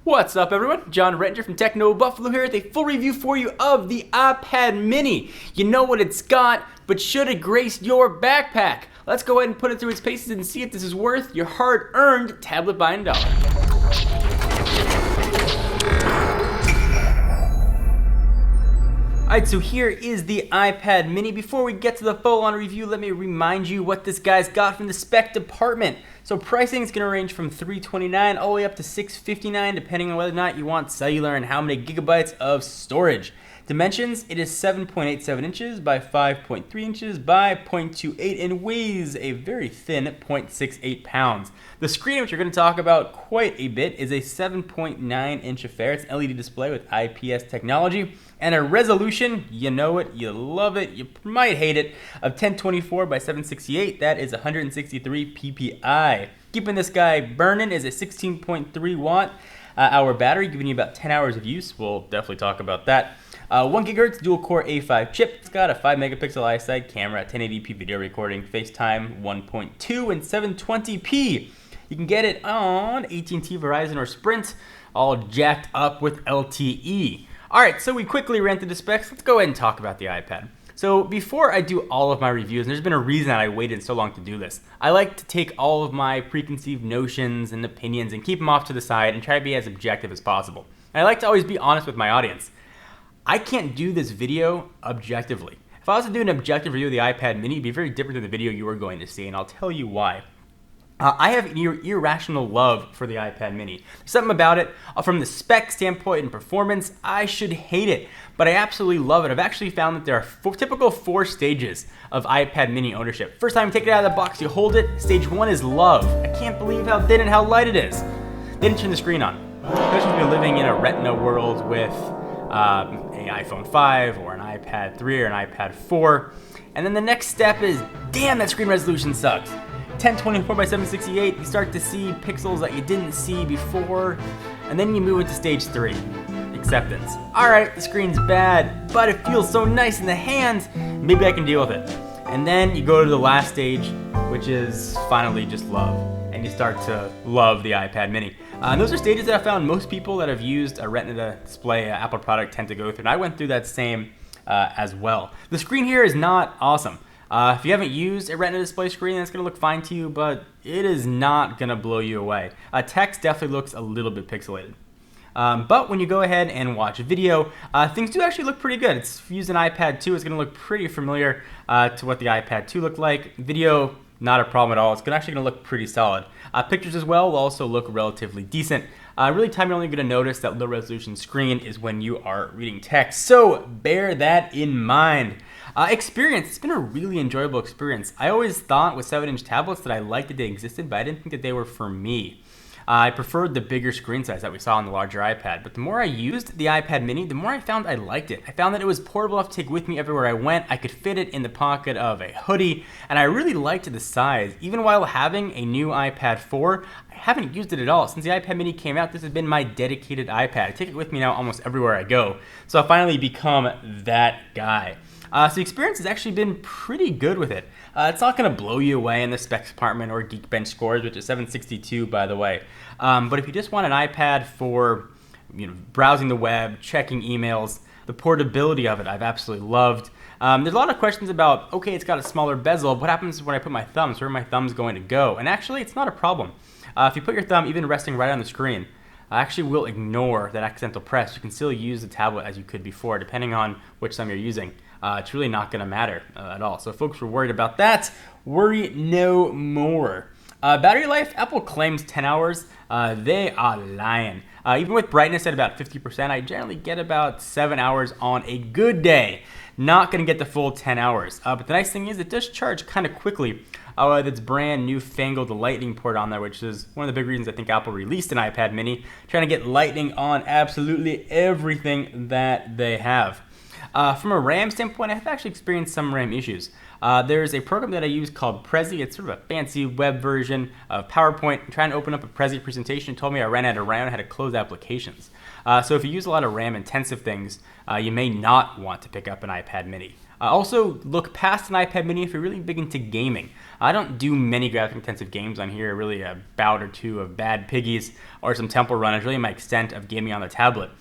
What's up, everyone? John Rettinger from Techno Buffalo here with a full review for you of the iPad mini. You know what it's got, but should it grace your backpack? Let's go ahead and put it through its paces and see if this is worth your hard-earned tablet buying dollar. Alright, so here is the iPad mini. Before we get to the full-on review, let me remind you what this guy's got from the spec department. So pricing is going to range from $329 all the way up to $659, depending on whether or not you want cellular and how many gigabytes of storage. Dimensions, it is 7.87 inches by 5.3 inches by 0.28 and weighs a very thin 0.68 pounds. The screen, which we're going to talk about quite a bit, is a 7.9-inch affair. It's an LED display with IPS technology and a resolution, you know it, you love it, you might hate it, of 1024 by 768. That is 163 ppi. Keeping this guy burning is a 16.3 watt hour battery, giving you about 10 hours of use. We'll definitely talk about that. 1 GHz dual core A5 chip. It's got a 5 megapixel iSight camera, 1080p video recording, FaceTime 1.2 and 720p. You can get it on AT&T, Verizon, or Sprint, all jacked up with LTE. Alright, so we quickly ran through the specs. Let's go ahead and talk about the iPad. So before I do all of my reviews, and there's been a reason that I waited so long to do this, I like to take all of my preconceived notions and opinions and keep them off to the side and try to be as objective as possible. And I like to always be honest with my audience. I can't do this video objectively. If I was to do an objective review of the iPad mini, it'd be very different than the video you are going to see, and I'll tell you why. I have an irrational love for the iPad mini. There's something about it, from the spec standpoint and performance, I should hate it, but I absolutely love it. I've actually found that there are typical 4 stages of iPad mini ownership. First time you take it out of the box, you hold it. Stage 1 is love. I can't believe how thin and how light it is. Then turn the screen on. Especially if you're living in a Retina world with an iPhone 5 or an iPad 3 or an iPad 4. And then the next step is, damn, that screen resolution sucks. 1024 by 768, you start to see pixels that you didn't see before, and then you move into stage 3, acceptance. Alright, the screen's bad, but it feels so nice in the hands, maybe I can deal with it. And then you go to the last stage, which is finally just love, and you start to love the iPad mini. And those are stages that I found most people that have used a Retina display, Apple product, tend to go through, and I went through that same as well. The screen here is not awesome. If you haven't used a Retina display screen, that's going to look fine to you, but it is not going to blow you away. Text definitely looks a little bit pixelated. But when you go ahead and watch a video, things do actually look pretty good. If you use an iPad 2, it's going to look pretty familiar to what the iPad 2 looked like. Video, not a problem at all. It's actually going to look pretty solid. Pictures as well will also look relatively decent. Really, time you're only going to notice that low resolution screen is when you are reading text, so bear that in mind. Experience, it's been a really enjoyable experience. I always thought with 7-inch tablets that I liked that they existed, but I didn't think that they were for me. I preferred the bigger screen size that we saw on the larger iPad, but the more I used the iPad mini, the more I found I liked it. I found that it was portable enough to take with me everywhere I went. I could fit it in the pocket of a hoodie, and I really liked the size. Even while having a new iPad 4, I haven't used it at all. Since the iPad mini came out, this has been my dedicated iPad. I take it with me now almost everywhere I go, so I've finally become that guy. So the experience has actually been pretty good with it. It's not going to blow you away in the specs department or Geekbench scores, which is 762, by the way. But if you just want an iPad for browsing the web, checking emails, the portability of it I've absolutely loved. There's a lot of questions about, okay, it's got a smaller bezel. What happens when I put my thumbs? Where are my thumbs going to go? And actually, it's not a problem. If you put your thumb even resting right on the screen, actually will ignore that accidental press. You can still use the tablet as you could before, depending on which thumb you're using. It's really not going to matter at all. So if folks were worried about that, worry no more. Battery life, Apple claims 10 hours. They are lying. Even with brightness at about 50%, I generally get about 7 hours on a good day. Not going to get the full 10 hours. But the nice thing is it does charge kind of quickly. With its brand new fangled Lightning port on there, which is one of the big reasons I think Apple released an iPad mini, trying to get Lightning on absolutely everything that they have. From a RAM standpoint, I've actually experienced some RAM issues. There's a program that I use called Prezi. It's sort of a fancy web version of PowerPoint. I'm trying to open up a Prezi presentation. It told me I ran out of RAM and had to close applications. So if you use a lot of RAM-intensive things, you may not want to pick up an iPad mini. Also, look past an iPad mini if you're really big into gaming. I don't do many graphic intensive games on here, really a bout or two of Bad Piggies or some Temple Run is really my extent of gaming on the tablet.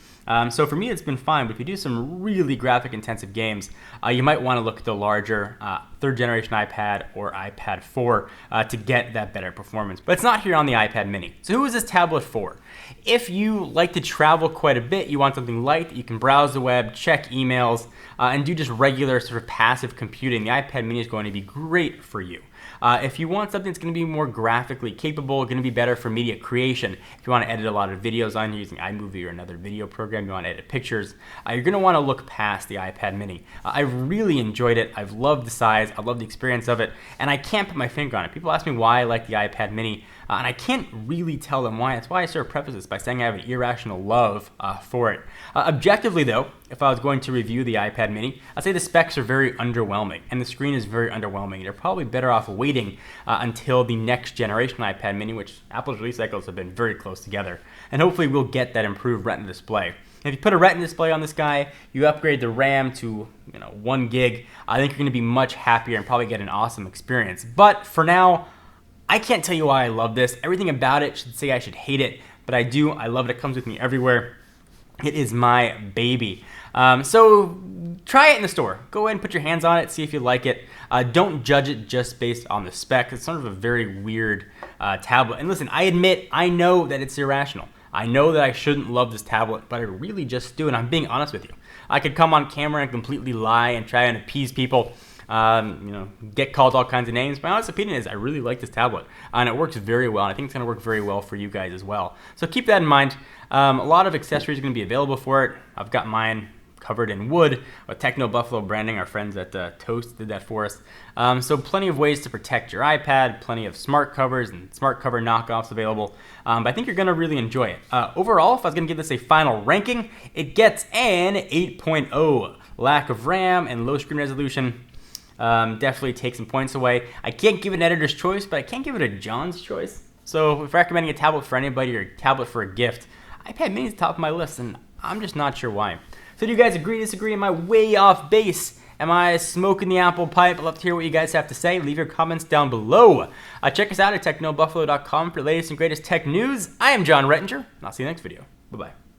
So for me, it's been fine, but if you do some really graphic intensive games, you might want to look at the larger third generation iPad or iPad 4 to get that better performance. But it's not here on the iPad mini. So who is this tablet for? If you like to travel quite a bit, you want something light that you can browse the web, check emails, and do just regular sort of passive computing, the iPad mini is going to be great for you. If you want something that's going to be more graphically capable, going to be better for media creation, if you want to edit a lot of videos on using iMovie or another video program, you want to edit pictures, you're going to want to look past the iPad mini. I really enjoyed it. I've loved the size. I love the experience of it, and I can't put my finger on it. People ask me why I like the iPad mini, and I can't really tell them why. That's why I sort of preface this by saying I have an irrational love for it. Objectively, though, if I was going to review the iPad mini, I'd say the specs are very underwhelming, and the screen is very underwhelming. You're probably better off waiting until the next generation iPad mini, which Apple's release cycles have been very close together, and hopefully we'll get that improved Retina display. If you put a Retina display on this guy, you upgrade the RAM to 1 gig, I think you're going to be much happier and probably get an awesome experience. But for now, I can't tell you why I love this. Everything about it should say I should hate it, but I do. I love it. It comes with me everywhere. It is my baby. So try it in the store. Go ahead and put your hands on it, see if you like it. Don't judge it just based on the spec. It's sort of a very weird tablet. And listen, I admit, I know that it's irrational. I know that I shouldn't love this tablet, but I really just do, and I'm being honest with you. I could come on camera and completely lie and try and appease people, get called all kinds of names. My honest opinion is I really like this tablet, and it works very well, and I think it's going to work very well for you guys as well. So keep that in mind. A lot of accessories are going to be available for it. I've got mine covered in wood with Techno Buffalo branding. Our friends at Toast did that for us. So plenty of ways to protect your iPad, plenty of smart covers and smart cover knockoffs available. But I think you're going to really enjoy it. Overall, if I was going to give this a final ranking, it gets an 8.0. Lack of RAM and low screen resolution definitely take some points away. I can't give it an editor's choice, but I can give it a John's choice. So if recommending a tablet for anybody or a tablet for a gift, iPad mini is top of my list, and I'm just not sure why. So do you guys agree, disagree? Am I way off base? Am I smoking the apple pipe? I'd love to hear what you guys have to say. Leave your comments down below. Check us out at technobuffalo.com for the latest and greatest tech news. I am John Rettinger, and I'll see you next video. Bye-bye.